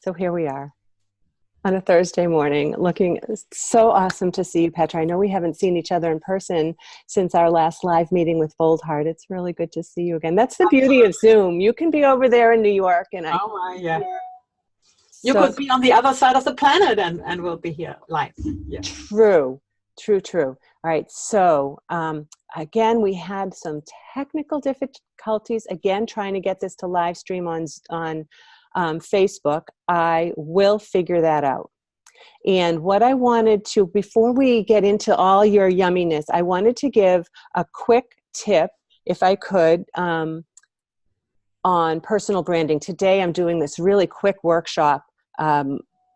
So here we are on a Thursday morning, looking so awesome to see you, Petra. I know we haven't seen each other in person since our last live meeting with Bold Heart. It's really good to see you again. That's the beauty of Zoom. You can be over there in New York, and I. Oh my, yeah. You So could be on the other side of the planet and we'll be here live. Yeah. true. All right. So again, we had some technical difficulties. Again, trying to get this to live stream on Facebook. I will figure that out. And what I wanted to, before we get into all your yumminess, I wanted to give a quick tip, if I could, on personal branding. Today I'm doing this really quick workshop.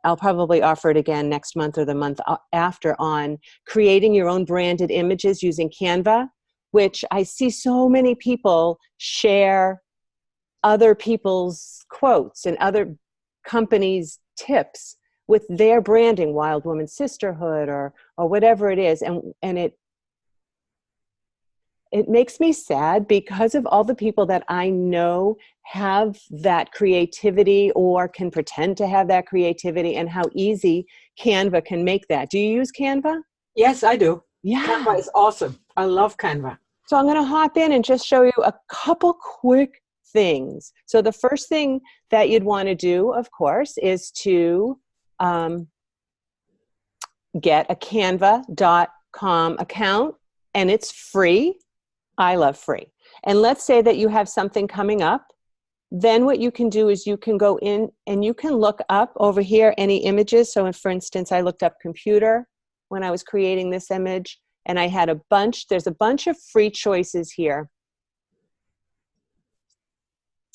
I'll probably offer it again next month or the month after, on creating your own branded images using Canva, which I see so many people share other people's quotes and other companies' tips with their branding, Wild Woman Sisterhood or whatever it is. And it makes me sad, because of all the people that I know have that creativity or can pretend to have that creativity, and how easy Canva can make that. Do you use Canva? Yes, I do. Yeah. Canva is awesome. I love Canva. So I'm going to hop in and just show you a couple quick things. So the first thing that you'd want to do, of course, is to get a canva.com account, and it's free. I love free. And let's say that you have something coming up. Then what you can do is you can go in and you can look up over here any images. So for instance, I looked up computer when I was creating this image, and I had there's a bunch of free choices here.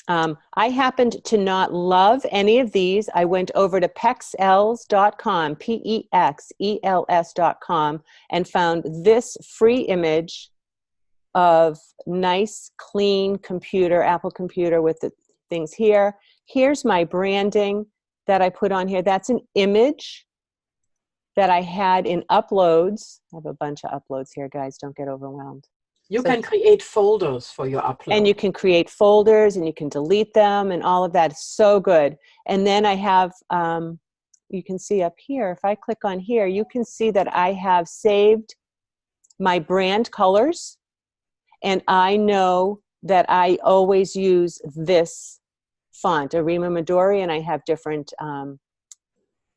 I happened to not love any of these. I went over to pexels.com, Pexels.com, and found this free image of nice, clean computer, Apple computer with the things here. Here's my branding that I put on here. That's an image that I had in uploads. I have a bunch of uploads here, guys. Don't get overwhelmed. You can create folders for your upload. And you can create folders, and you can delete them, and all of that is so good. And then I have, you can see up here, if I click on here, you can see that I have saved my brand colors. And I know that I always use this font, Arima Midori, and I have different,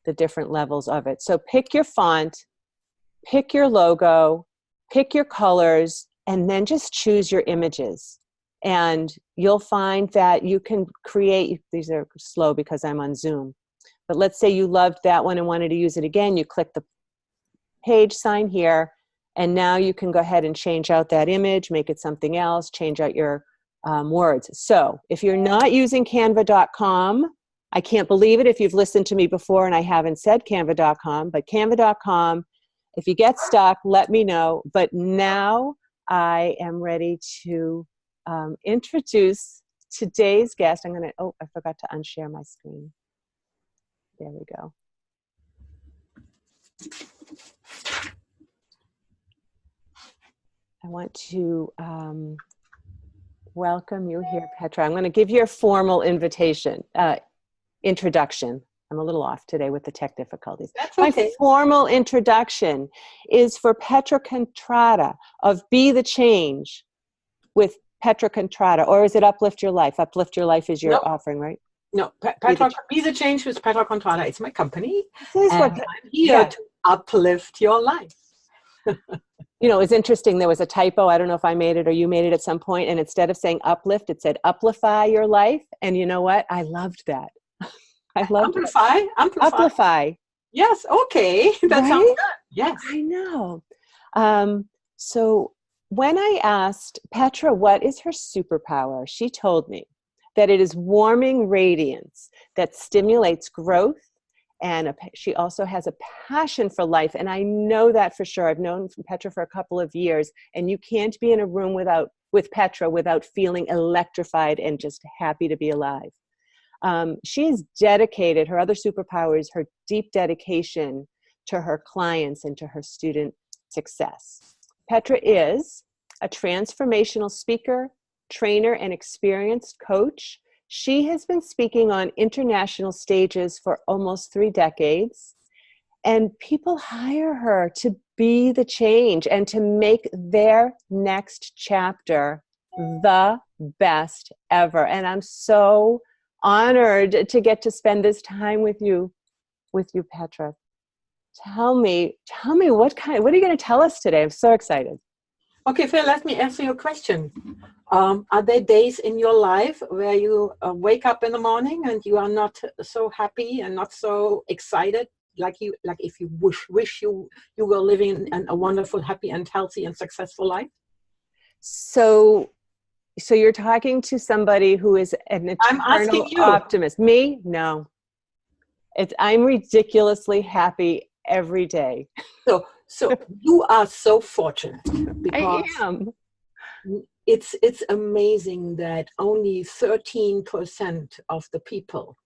the different levels of it. So pick your font, pick your logo, pick your colors, and then just choose your images. And you'll find that you can create, these are slow because I'm on Zoom, but let's say you loved that one and wanted to use it again. You click the page sign here, and now you can go ahead and change out that image, make it something else, change out your words. So if you're not using canva.com, I can't believe it if you've listened to me before and I haven't said canva.com, but canva.com, if you get stuck, let me know. But now I am ready to introduce today's guest. I'm going to, oh, I forgot to unshare my screen. There we go. I want to welcome you here, Petra. I'm going to give you a formal introduction. I'm a little off today with the tech difficulties. That's okay. My formal introduction is for Petra Contrada of Be the Change with Petra Contrada, or is it Uplift Your Life? Uplift Your Life is your offering, right? No, Be the Change with Petra Contrada. It's my company. This is and I'm here to uplift your life. You know, it's interesting. There was a typo. I don't know if I made it or you made it at some point, and instead of saying uplift, it said uplify your life. And you know what? I loved that. I loved Amplify. Uplify. Yes. Okay. That sounds good. Yes. I know. So when I asked Petra what is her superpower, she told me that it is warming radiance that stimulates growth. And she also has a passion for life. And I know that for sure. I've known Petra for a couple of years. And you can't be in a room with Petra without feeling electrified and just happy to be alive. She's dedicated, her other superpower is her deep dedication to her clients and to her student success. Petra is a transformational speaker, trainer, and experienced coach. She has been speaking on international stages for almost 3 decades, and people hire her to be the change and to make their next chapter the best ever. And I'm so honored to get to spend this time with you, Petra. Tell me what are you going to tell us today? I'm so excited. Okay, Phil, let me answer your question. Are there days in your life where you wake up in the morning and you are not so happy and not so excited, like if you wish you were living a wonderful, happy, and healthy and successful life? So you're talking to somebody who is an eternal optimist. Me? No. I'm ridiculously happy every day. So you are so fortunate, because I am. It's amazing that only 13% of the people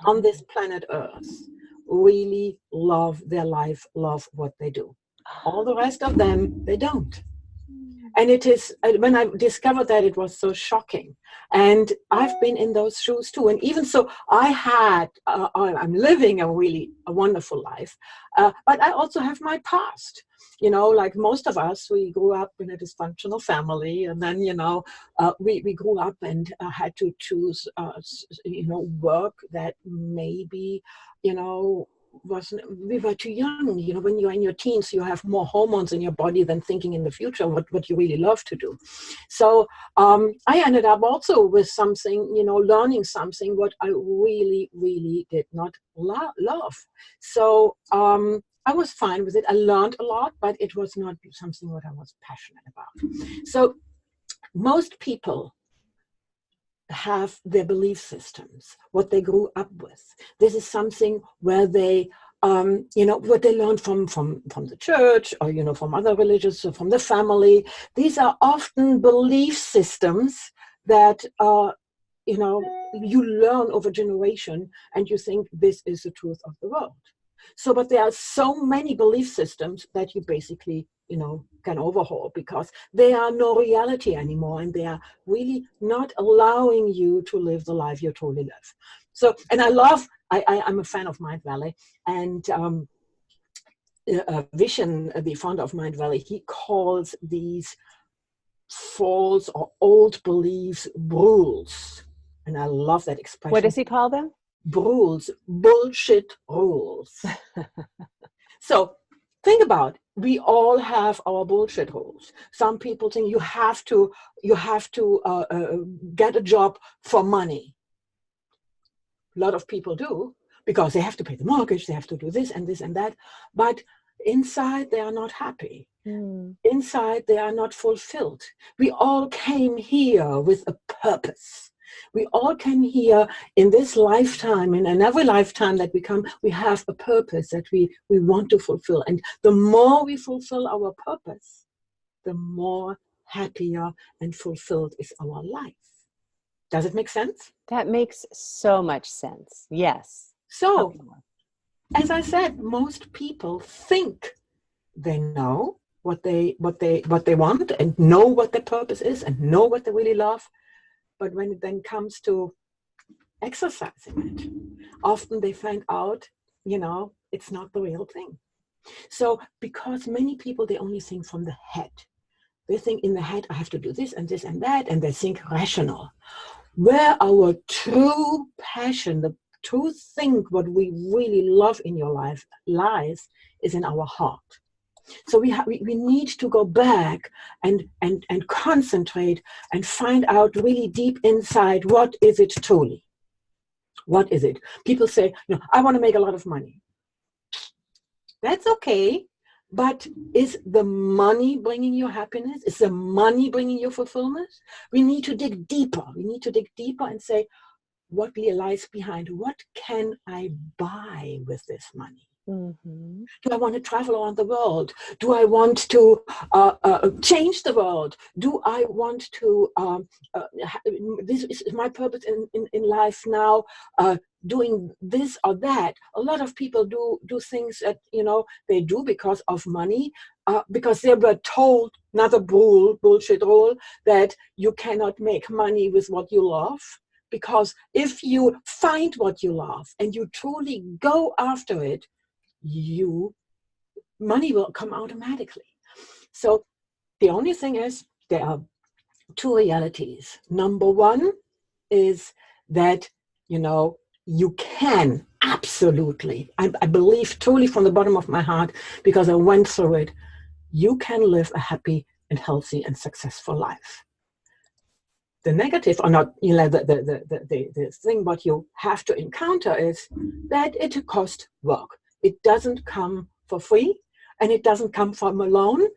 on this planet Earth really love their life, love what they do. All the rest of them, they don't. And it is, when I discovered that, it was so shocking. And I've been in those shoes too. And even so, I'm living a wonderful life. But I also have my past. You know, like most of us, we grew up in a dysfunctional family. And then, we grew up and had to choose, work that maybe, we were too young. When you're in your teens, you have more hormones in your body than thinking in the future what you really love to do. So I ended up also with something, learning something what I really, really did not love. So I was fine with it. I learned a lot, but it was not something what I was passionate about. So most people have their belief systems, what they grew up with. This is something where they, what they learned from the church, or, from other religions, or from the family. These are often belief systems that, you learn over generation, and you think this is the truth of the world. So, but there are so many belief systems that you basically, can overhaul, because they are no reality anymore, and they are really not allowing you to live the life you truly live. So, and I'm a fan of Mind Valley, and Vishen, the founder of Mind Valley, he calls these false or old beliefs BRULES. And I love that expression. What does he call them? BRULES, bullshit rules. So think about, we all have our bullshit rules. Some people think you have to get a job for money. A lot of people do, because they have to pay the mortgage, they have to do this and this and that. But inside, they are not happy. Inside, they are not fulfilled. We all came here with a purpose. We all came here in this lifetime, and in every lifetime that we come, we have a purpose that we want to fulfill. And the more we fulfill our purpose, the more happier and fulfilled is our life. Does it make sense? That makes so much sense. Yes. So, as I said, most people think they know what they want, and know what their purpose is, and know what they really love. But when it then comes to exercising it, often they find out, it's not the real thing. So, because many people, they only think from the head. They think in the head, I have to do this and this and that, and they think rational. Where our true passion, the true thing, what we really love in your life lies, is in our heart. So we need to go back and concentrate and find out really deep inside, what is it truly? What is it? People say, I want to make a lot of money. That's okay. But is the money bringing you happiness? Is the money bringing you fulfillment? We need to dig deeper. We need to dig deeper and say, what lies behind? What can I buy with this money? Mm-hmm. Do I want to travel around the world? Do I want to change the world? Do I want to, this is my purpose in life now, doing this or that? A lot of people do things that, they do because of money, because they were told, another bullshit rule, that you cannot make money with what you love. Because if you find what you love and you truly go after it, money will come automatically. So the only thing is, there are two realities. Number one is that, you can absolutely, I believe truly from the bottom of my heart, because I went through it, you can live a happy and healthy and successful life. The negative, or not, the thing what you have to encounter is that it costs work. It doesn't come for free, and it doesn't come from alone,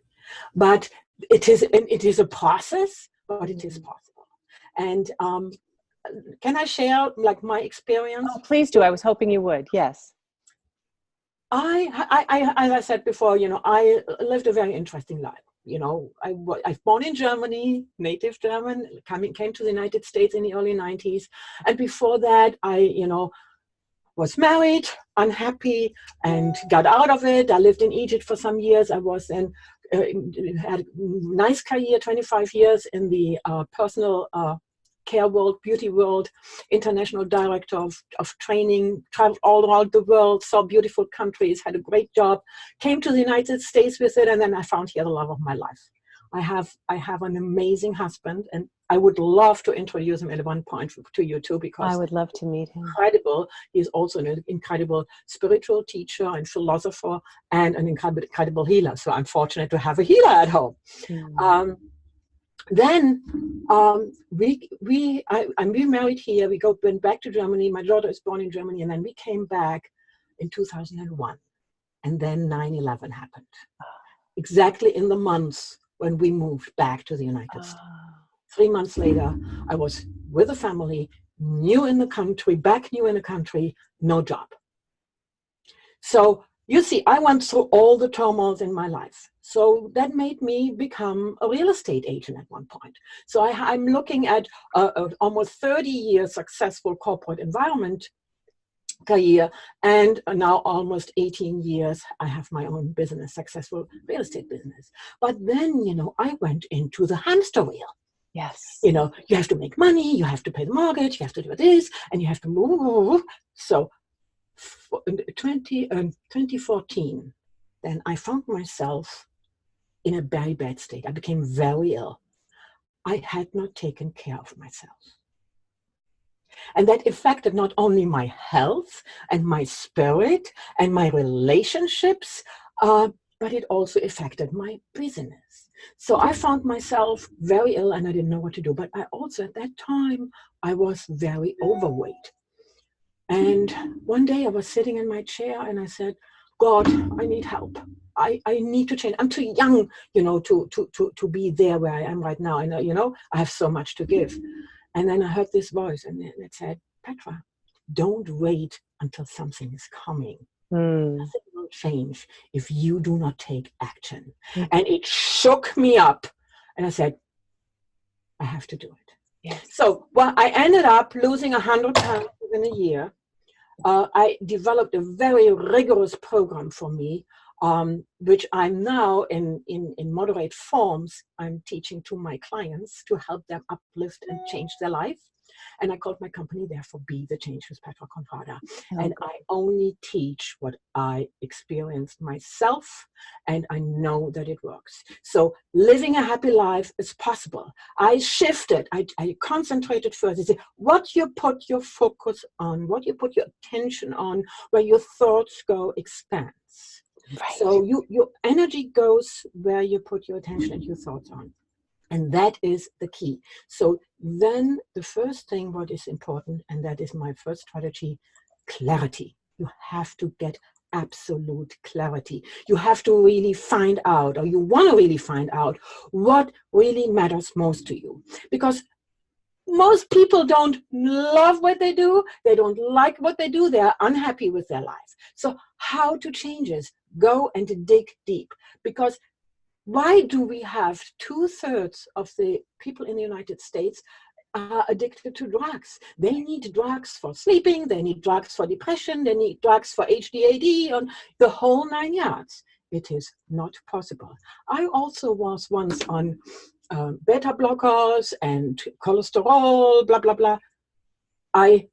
but it is a process, but it is possible. And can I share like my experience? Oh, please do. I was hoping you would. Yes. As I said before, I lived a very interesting life. I was born in Germany, native German, came to the United States in the early 90s. And before that, I, was married, unhappy, and got out of it. I lived in Egypt for some years. I was then, had a nice career, 25 years in the personal care world, beauty world, international director of training, traveled all around the world, saw beautiful countries, had a great job, came to the United States with it, and then I found here the love of my life. I have an amazing husband, and I would love to introduce him at one point to you too, because I would love to meet him. Incredible. He's also an incredible spiritual teacher and philosopher, and an incredible healer. So I'm fortunate to have a healer at home. Then we married here. We went back to Germany. My daughter is born in Germany, and then we came back in 2001, and then 9/11 happened. Exactly in the months when we moved back to the United States. 3 months later, I was with a family, new in the country, no job. So you see, I went through all the turmoils in my life. So that made me become a real estate agent at one point. So I'm looking at almost 30-year successful corporate environment career, and now almost 18 years I have my own business, successful real estate business. But then, I went into the hamster wheel. Yes. You have to make money, you have to pay the mortgage, you have to do this, and you have to move. So in 2014, then I found myself in a very bad state. I became very ill. I had not taken care of myself. And that affected not only my health and my spirit and my relationships, but it also affected my business. So I found myself very ill, and I didn't know what to do. But I also, at that time, I was very overweight. And one day I was sitting in my chair and I said, God, I need help. I need to change. I'm too young, to be there where I am right now. I know, I have so much to give. And then I heard this voice, and it said, Petra, don't wait until something is coming. Nothing will change if you do not take action. And it shook me up. And I said, I have to do it. Yes. So I ended up losing 100 pounds within a year. I developed a very rigorous program for me, which I'm now in moderate forms, I'm teaching to my clients to help them uplift and change their life. And I called my company, therefore, Be the Change with Petra Contrada. And I only teach what I experienced myself, and I know that it works. So living a happy life is possible. I shifted, I concentrated further. What you put your focus on, what you put your attention on, where your thoughts go, expands. Right. So your energy goes where you put your attention and your thoughts on. And that is the key. So then the first thing what is important, and that is my first strategy, clarity. You have to get absolute clarity. You have to really find out, or you want to really find out, what really matters most to you. Because most people don't love what they do. They don't like what they do. They are unhappy with their life. So how to change this? Go and dig deep. Because why do we have 2/3 of the people in the United States are addicted to drugs? They need drugs for sleeping, they need drugs for depression, they need drugs for HDAD, on the whole 9 yards. It is not possible. I also was once on beta blockers and cholesterol, blah, blah, blah. I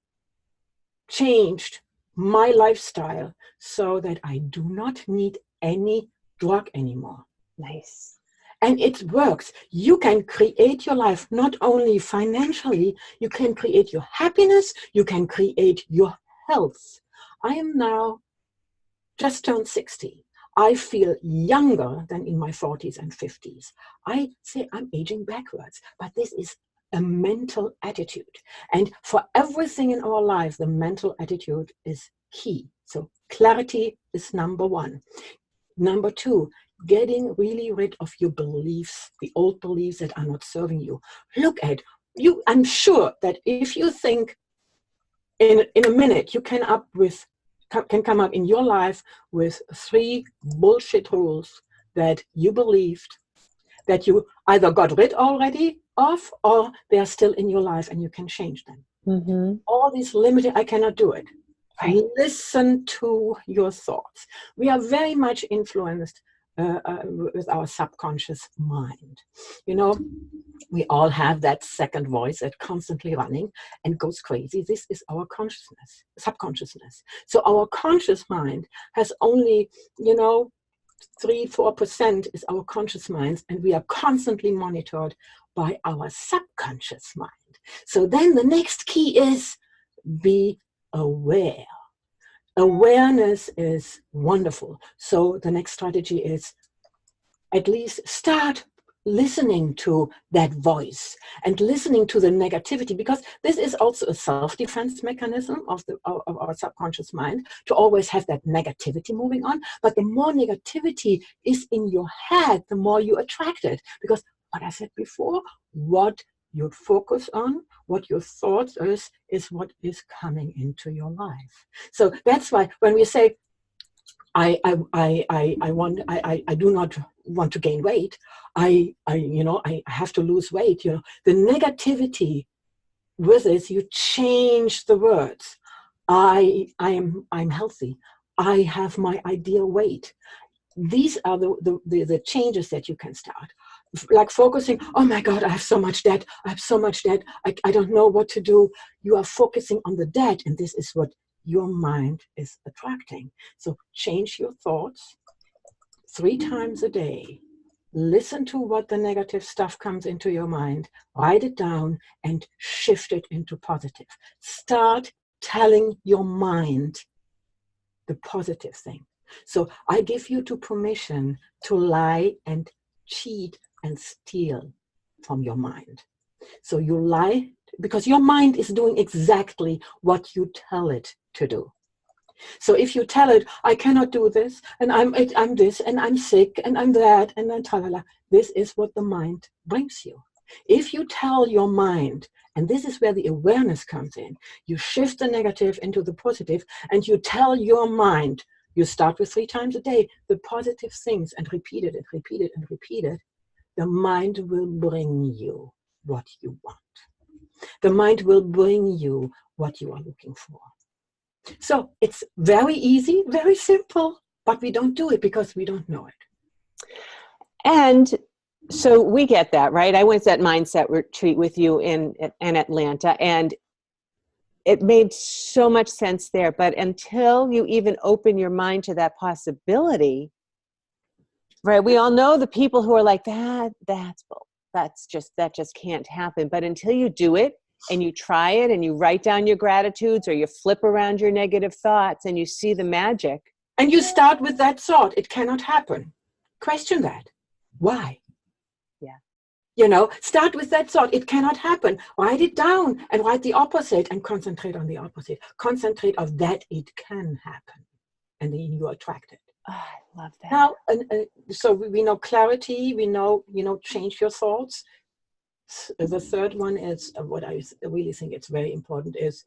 changed my lifestyle so that I do not need any drug anymore. Nice. And it works. You can create your life not only financially, you can create your happiness, you can create your health. I am now just turned 60. I feel younger than in my 40s and 50s. I say I'm aging backwards, but this is a mental attitude. And for everything in our life, the mental attitude is key. So clarity is number one. Number two, getting really rid of your beliefs, the old beliefs that are not serving you. Look at you. I'm sure that if you think in a minute, you can come up in your life with 3 bullshit rules that you believed, that you either got rid already of, or they are still in your life and you can change them. Mm-hmm. All these limited, I cannot do it. Right. Listen to your thoughts. We are very much influenced with our subconscious mind. You know, we all have that second voice that's constantly running and goes crazy. This is our consciousness, subconsciousness. So our conscious mind has only, 3-4% is our conscious mind, and we are constantly monitored by our subconscious mind. So then the next key is be aware. Awareness is wonderful. So the next strategy is at least start listening to that voice and listening to the negativity, because this is also a self-defense mechanism of our subconscious mind to always have that negativity moving on. But the more negativity is in your head, the more you attract it, because what I said before, what you focus on, what your thoughts is what is coming into your life. So that's why when we say I do not want to gain weight, I have to lose weight, the negativity with it, you change the words. I'm healthy, I have my ideal weight. These are the changes that you can start. Like focusing, oh my God, I have so much debt. I have so much debt. I don't know what to do. You are focusing on the debt, and this is what your mind is attracting. So change your thoughts 3 times a day. Listen to what the negative stuff comes into your mind. Write it down and shift it into positive. Start telling your mind the positive thing. So I give you permission to lie and cheat and steal from your mind. So you lie because your mind is doing exactly what you tell it to do. So if you tell it, I cannot do this, and I'm this, and I'm sick, and I'm that, and then talala, this is what the mind brings you. If you tell your mind, and this is where the awareness comes in, you shift the negative into the positive, and you tell your mind, you start with 3 times a day, the positive things, and repeat it and repeat it and repeat it, the mind will bring you what you want. The mind will bring you what you are looking for. So it's very easy, very simple, but we don't do it because we don't know it. And so we get that, right? I went to that mindset retreat with you in Atlanta, and it made so much sense there. But until you even open your mind to that possibility, right? We all know the people who are like, that just can't happen. But until you do it, and you try it, and you write down your gratitudes, or you flip around your negative thoughts, and you see the magic. And you start with that thought, it cannot happen. Question that. Why? Yeah. Start with that thought, it cannot happen. Write it down and write the opposite and concentrate on the opposite. Concentrate on that it can happen. And then you attract it. Oh, I love that. Now, so we know clarity, we know, change your thoughts. The third one is what I really think it's very important is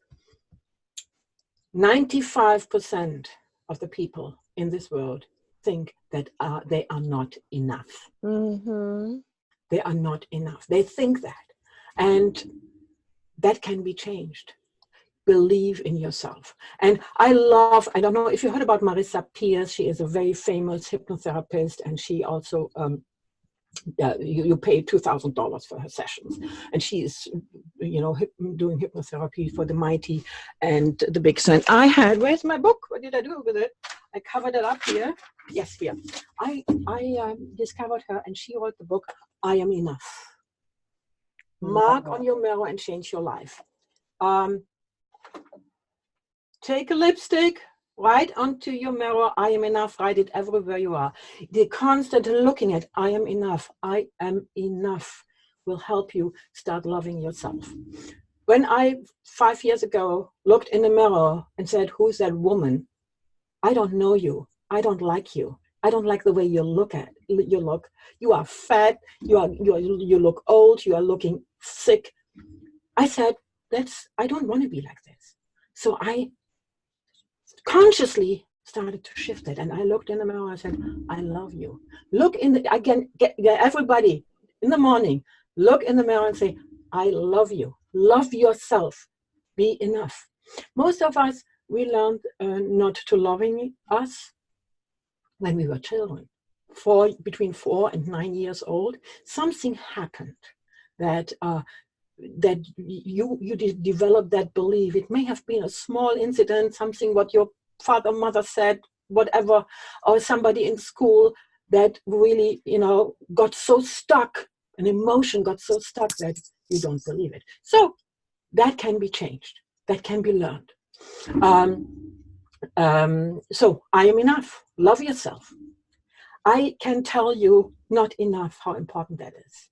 95% of the people in this world think that they are not enough. Mm-hmm. They are not enough. They think that. And that can be changed. Believe in yourself. And I don't know if you heard about Marissa Peers. She is a very famous hypnotherapist, and she also you pay $2,000 for her sessions, and she is, you know, doing hypnotherapy for the mighty and the big. So I had, where's my book? What did I do with it? I covered it up here. Yes, here. I discovered her, and she wrote the book, I Am Enough. Mark on your mirror and change your life. Take a lipstick, write onto your mirror, I am enough, write it everywhere you are. The constant looking at, I am enough will help you start loving yourself. When I, 5 years ago, looked in the mirror and said, who's that woman? I don't know you. I don't like you. I don't like the way you look. You are fat, you look old, you are looking sick. I said, I don't want to be like this. So I consciously started to shift it, and I looked in the mirror and I said, I love you. Look in the, again, get everybody in the morning, look in the mirror and say, I love you. Love yourself. Be enough. Most of us, we learned not to loving us when we were children. Between 4 and 9 years old, something happened that you develop that belief. It may have been a small incident, something what your father, mother said, whatever, or somebody in school that really, you know, got so stuck, an emotion got so stuck that you don't believe it. So that can be changed. That can be learned. So I am enough. Love yourself. I can tell you not enough how important that is.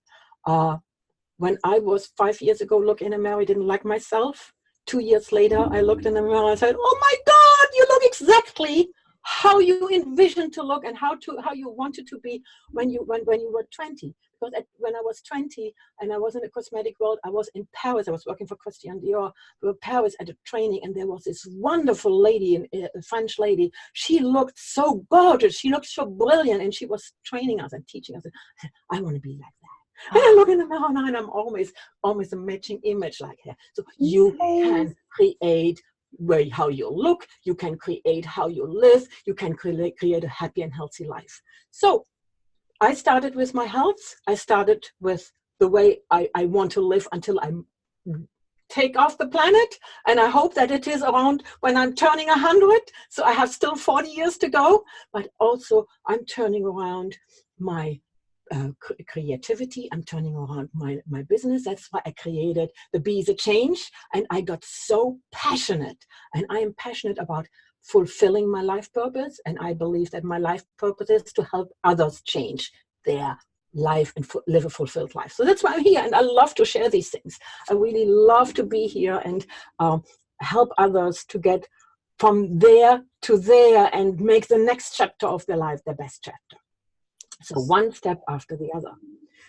When I was 5 years ago, look in a mirror, I didn't like myself. 2 years later, I looked in the mirror and said, oh my God, you look exactly how you envisioned to look and how you wanted to be when you were 20. Because when I was 20 and I was in the cosmetic world, I was in Paris. I was working for Christian Dior. We were in Paris at a training, and there was this wonderful lady, a French lady. She looked so gorgeous. She looked so brilliant, and she was training us and teaching us. I want to be like that. And I look in the mirror now, and I'm always a matching image like her. So you can create how you look, you can create how you live, you can create a happy and healthy life. So I started with my health. I started with the way I want to live until I take off the planet. And I hope that it is around when I'm turning 100. So I have still 40 years to go, but also I'm turning around my creativity. I'm turning around my business. That's why I created the Be is a Change. And I got so passionate, and I am passionate about fulfilling my life purpose. And I believe that my life purpose is to help others change their life and live a fulfilled life. So that's why I'm here. And I love to share these things. I really love to be here and help others to get from there to there and make the next chapter of their life the best chapter. So one step after the other.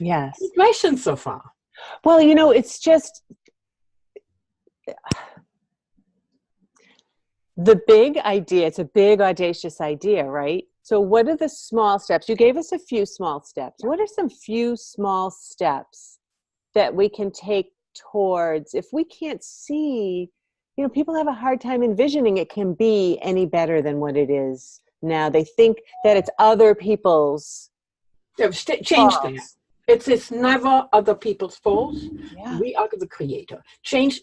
Yes. Any questions so far? Well, you know, it's just the big idea. It's a big, audacious idea, right? So what are the small steps? You gave us a few small steps. What are some few small steps that we can take towards, if we can't see, you know, people have a hard time envisioning it can be any better than what it is now. They think that it's other people's change things. It's never other people's fault. Yeah. We are the creator.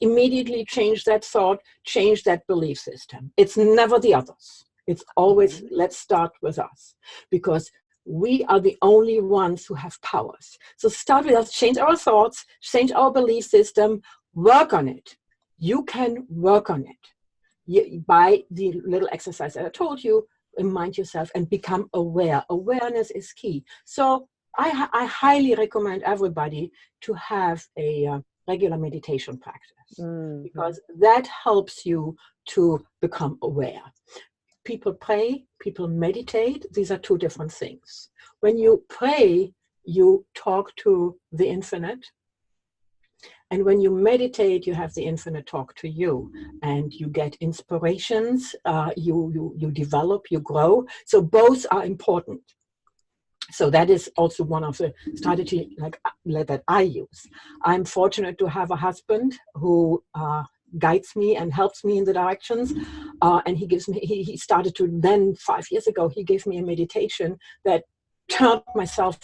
Immediately change that thought, change that belief system. It's never the others. It's always, let's start with us, because we are the only ones who have powers. So start with us, change our thoughts, change our belief system, work on it. You can work on it by the little exercise that I told you. Remind yourself and become aware. Awareness is key. So I highly recommend everybody to have a regular meditation practice, because that helps you to become aware. People pray, people meditate. These are two different things. When you pray, you talk to the infinite. And when you meditate, you have the infinite talk to you, and you get inspirations, you develop, you grow. So both are important. So that is also one of the strategies that I use. I'm fortunate to have a husband who guides me and helps me in the directions. And he started to then, 5 years ago, he gave me a meditation that turned myself,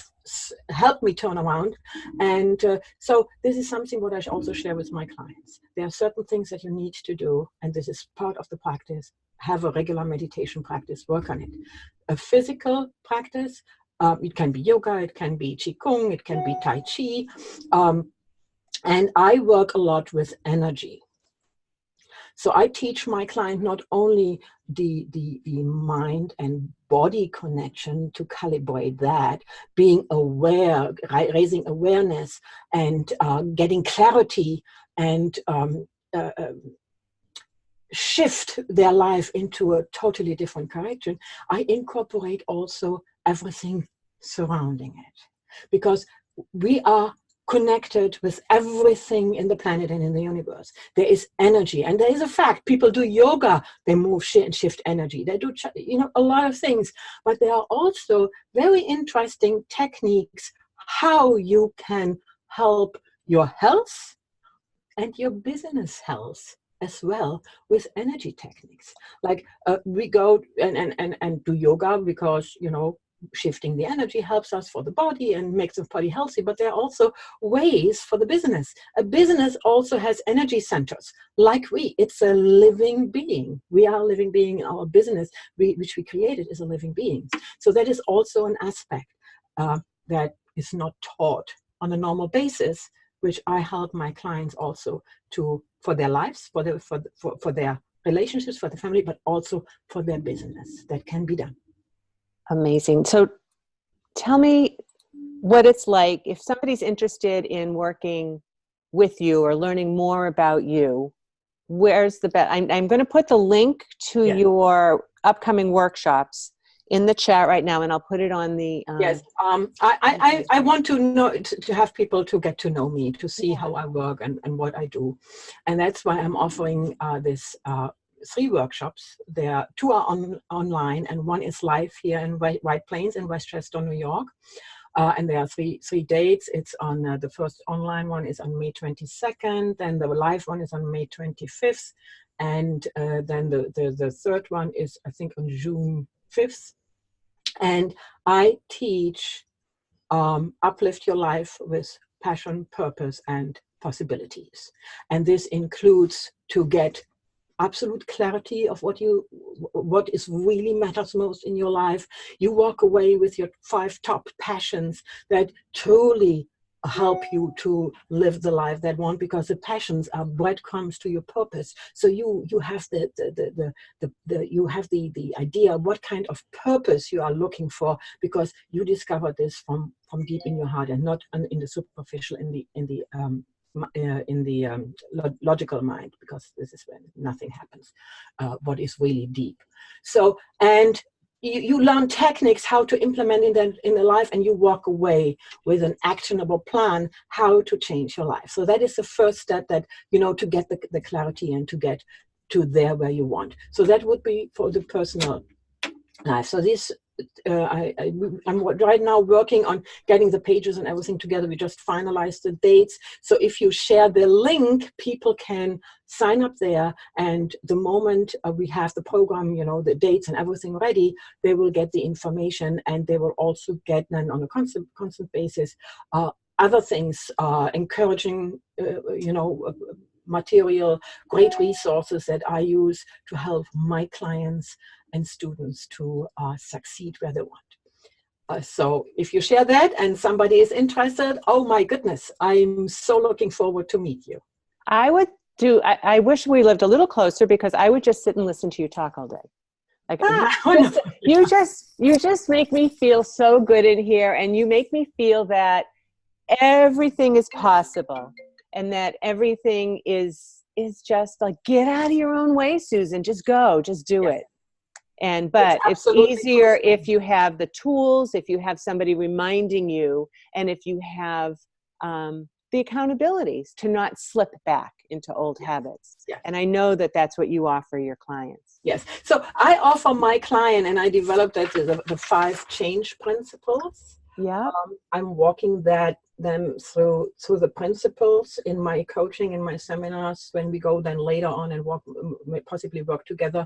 helped me turn around. And so this is something what I also share with my clients. There are certain things that you need to do, and this is part of the practice. Have a regular meditation practice, work on it. A physical practice, it can be yoga, it can be qigong, it can be tai chi. And I work a lot with energy. So I teach my client not only the mind and body connection, to calibrate that, being aware, raising awareness, and getting clarity, and shift their life into a totally different direction. I incorporate also everything surrounding it, because we are connected with everything in the planet and in the universe. There is energy, and there is a fact. People do yoga, they move and shift energy. They do, a lot of things, but there are also very interesting techniques how you can help your health and your business health as well with energy techniques. Like we go and do yoga because, shifting the energy helps us for the body and makes the body healthy, but there are also ways for the business. A business also has energy centers, like it's a living being. We are a living being. Our business, which we created, is a living being. So that is also an aspect that is not taught on a normal basis, which I help my clients also for their lives, for their relationships, for the family, but also for their business. That can be done. Amazing. So tell me what it's like if somebody's interested in working with you or learning more about you. Where's the best? I'm going to put the link to your upcoming workshops in the chat right now, and I'll put it on the. Yes. I want to have people to get to know me, to see how I work and what I do, and that's why I'm offering this. 3 workshops. Two are online, and one is live here in White Plains in Westchester, New York. And there are three dates. It's on the first online one is on May 22nd, then the live one is on May 25th, and then the third one is, I think, on June 5th. And I teach Uplift Your Life with Passion, Purpose, and Possibilities. And this includes to get absolute clarity of what is really matters most in your life. You walk away with your 5 top passions that truly help you to live the life that want, because the passions are breadcrumbs to your purpose. So you have you have the idea what kind of purpose you are looking for, because you discover this from deep in your heart and not in the superficial, in the logical mind, because this is when nothing happens, what is really deep. So, and you learn techniques how to implement in the life, and you walk away with an actionable plan how to change your life. So that is the first step, that to get the clarity and to get to there where you want. So that would be for the personal life. So this I'm right now working on getting the pages and everything together. We just finalized the dates. So if you share the link, people can sign up there. And the moment we have the program, the dates and everything ready, they will get the information, and they will also get then on a constant basis other things, encouraging, material, great resources that I use to help my clients and students to succeed where they want. So if you share that and somebody is interested, oh my goodness, I'm so looking forward to meet you. I wish we lived a little closer, because I would just sit and listen to you talk all day. Like you just make me feel so good in here, and you make me feel that everything is possible, and that everything is just like, get out of your own way, Susan, just go, just do it. But it's easier if you have the tools, if you have somebody reminding you, and if you have the accountabilities to not slip back into old habits. Yes. And I know that that's what you offer your clients. Yes. So I offer my client, and I developed that the 5 change principles. Yeah. I'm walking that them through the principles in my coaching, in my seminars, when we go then later on and possibly work together.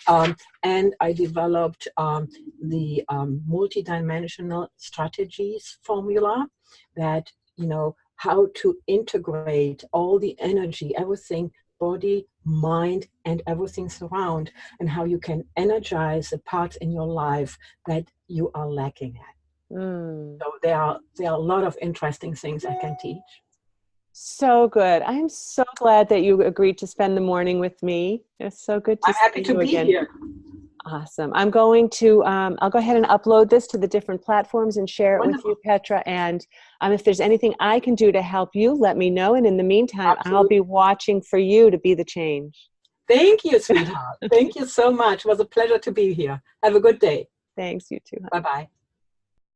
And I developed the multidimensional strategies formula that, you know, how to integrate all the energy, everything, body, mind, and everything surround, and how you can energize the parts in your life that you are lacking at. So there are a lot of interesting things I can teach. So good. I'm so glad that you agreed to spend the morning with me. It's so good to I'm happy see to you be again. here. Awesome. I'm going to, I'll go ahead and upload this to the different platforms and share it Wonderful. with you, Petra. And if there's anything I can do to help you, let me know. And in the meantime, Absolutely. I'll be watching for you to be the change. Thank you, sweetheart. Thank you so much. It was a pleasure to be here. Have a good day. Thanks, you too. Bye-bye.